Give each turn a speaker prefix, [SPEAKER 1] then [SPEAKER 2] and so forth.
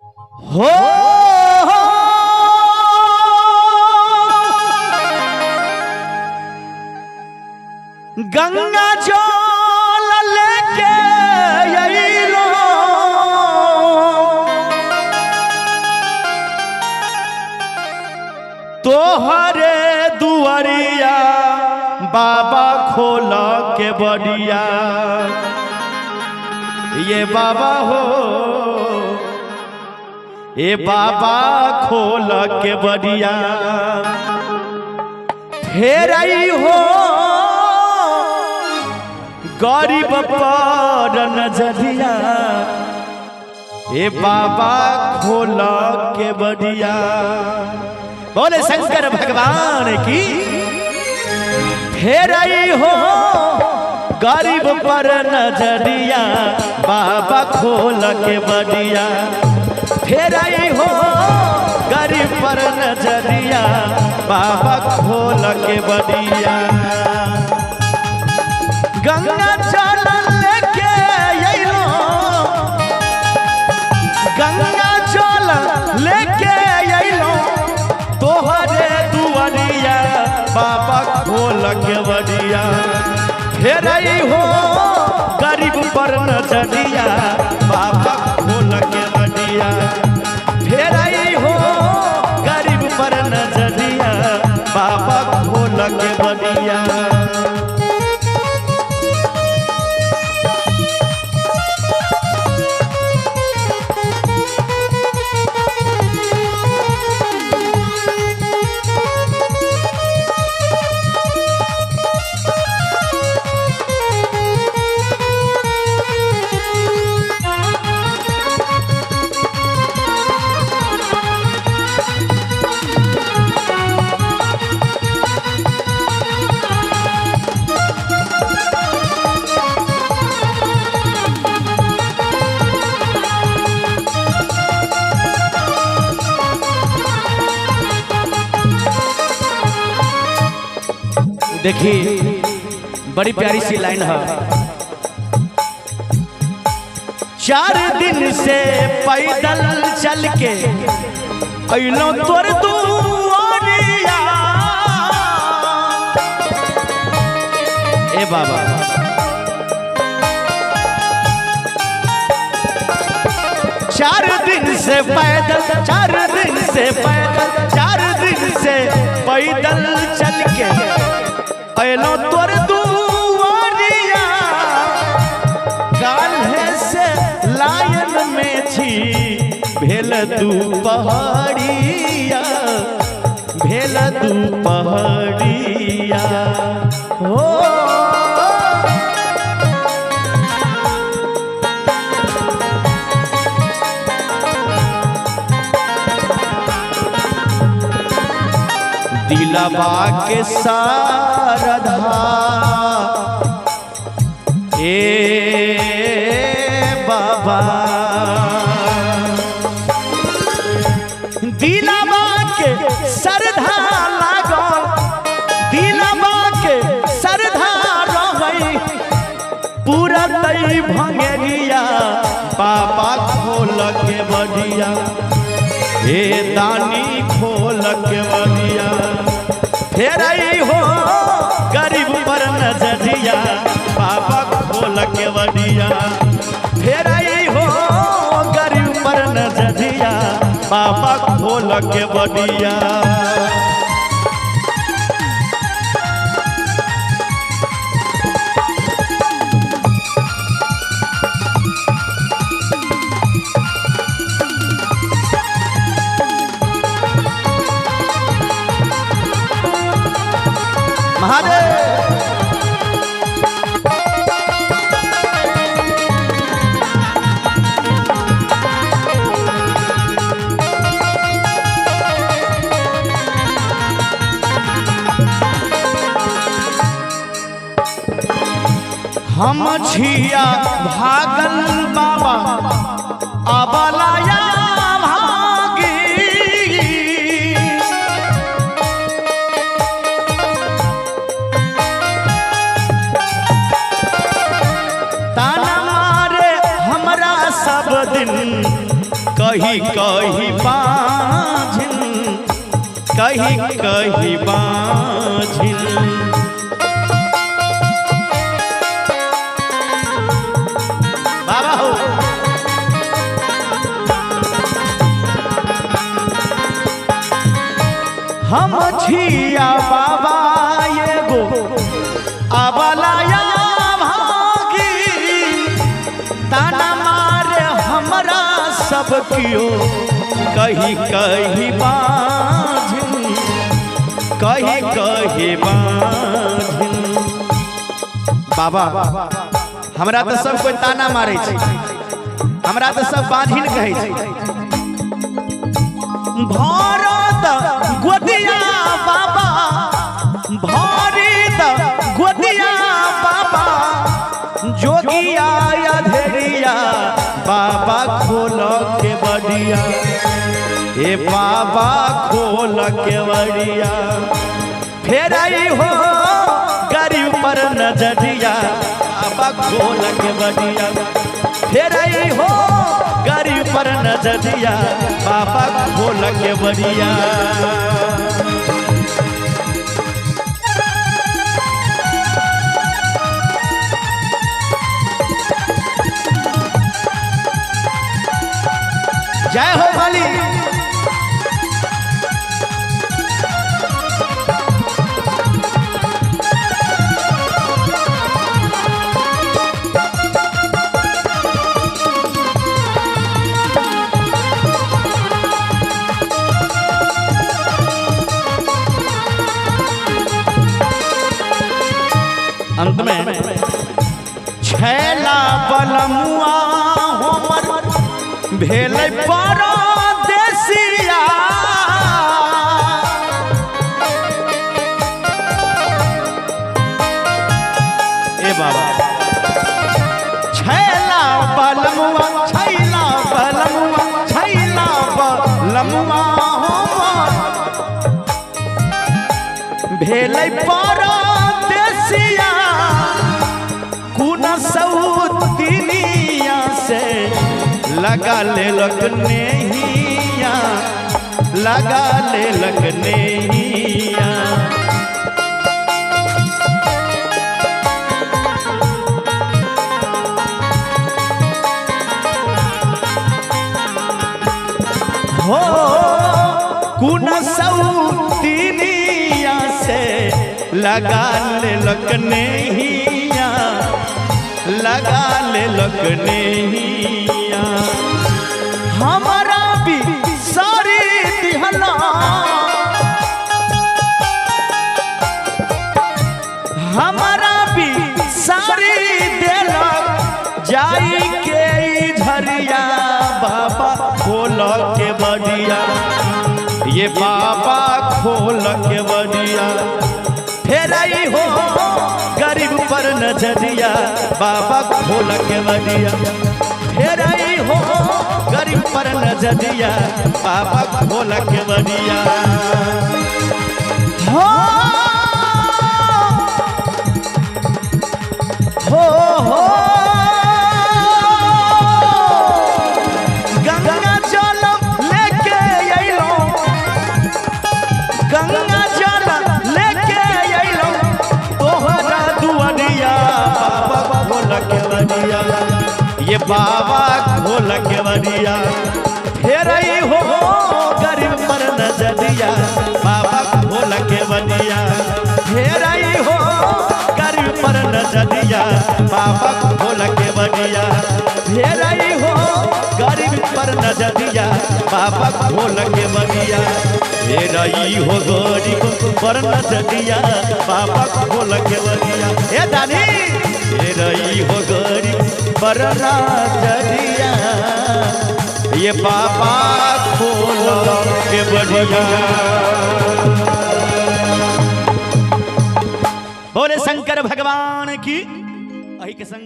[SPEAKER 1] हो गंगा जल लेके अइलो तोहरे दुआरिया बाबा खोला के बड़िया ये बाबा हो ए बाबा खोल के बड़िया फेर आई हो गरीब पर नजरिया ए बाबा खोल के बड़िया। बोले शंकर भगवान की। फेर आई हो गरीब पर नजरिया बाबा खोल के बड़िया फेर आई हो गरीब पर नजरिया बाबा खोल के बड़िया। गंगा जल लेके अइलो गंगा जल लेके अइलो तोहरे दुआरिया बाबा खोल के बड़िया फेर आई हो गरीब पर नजरिया बाबा खोल के बड़िया फेर आई हो गरीब पर नजरिया बाबा खोल के बड़िया। देखिए बड़ी प्यारी सी लाइन है। 4 दिन से पैदल चल के अइलो तोर दुआरिया ए बाबा 4 दिन से पैदल 4 दिन से पैदल 4 दिन से पैदल चल के अइलो तोर दुआरिया काल्हे से लायन में छी भेल दुपहरिया हो दिलवा के सारधा ए बाबा दिलवा के सरधा लागल दिलवा के सरधा रहई पूरा तई भंगेरिया बाबा खोल के बड़िया हे दानी खोल के बड़िया फेर आई हो गरीब पर नजरिया बाबा खोल के बड़िया फेर आई हो गरीब पर नजरिया बाबा खोल के बड़िया। महादेव हम छिया भागल बाबा अबलाया कही कही बाझिन कही कही बाझिन। बाबा हो हम छिया बाबा ये गो अबलाया भागी ताना मारे हमरा सब कियो कही कही बाझिन कही कही बाझिन। बाबा हमरा तो सब कोई ताना मारे छै, हमरा तो सब बाझिन कहे छै। भारत गोदिया बाबा भारत गोदिया बाबा जोगिया अधेरिया बाबा खोल के बड़िया ए बाबा खोल के बड़िया। फेर आई हो गरीब पर नजरिया बाबा खोल के बड़िया। फेर आई हो गरीब पर नजरिया बाबा खोल के बड़िया। जय हो माली। अंत में छैला बलमुआ हमर भेल परदेसिया ए बाबा छैला बलमुआ छैला बलमुआ छैला बलमुआ हमर भेल परदेसिया सौतिनिया से लगा ले लगनेहिया लगा ले लगनेहिया। हो कुन सौतिनिया से लगा ले लगनेहिया लगा ले लगनेहिया। हमारा भी सारी दिहला हमारा भी सारी देला जाई के झरिया बाबा खोल के बड़िया ये बाबा खोल के बड़िया। फेर आई हो गरीब पर नजरिया बाबा खोल के बड़िया। फेर आई हो गरीब पर नजरिया बाबा खोल के बड़िया। हो गंगा जल लेके अइलो गंगा जल लेके अइलो तोहरा दुआरिया बाबा खोल के बड़िया ये बाबा खोल के बड़िया। फेर आई हो गरीब पर नजरिया बाबा खोल के बड़िया। फेर आई हो गरीब पर नजरिया बाबा खोल के बड़िया। फेर आई हो गरीब पर नजरिया बाबा खोल के बड़िया। फेर आई हो गरीब पर नजरिया बाबा खोल के बड़िया। ए दानी फेर आई हो गरीब पर नजरिया ये बाबा खोल के बड़िया। बोले शंकर भगवान की। अहि के संग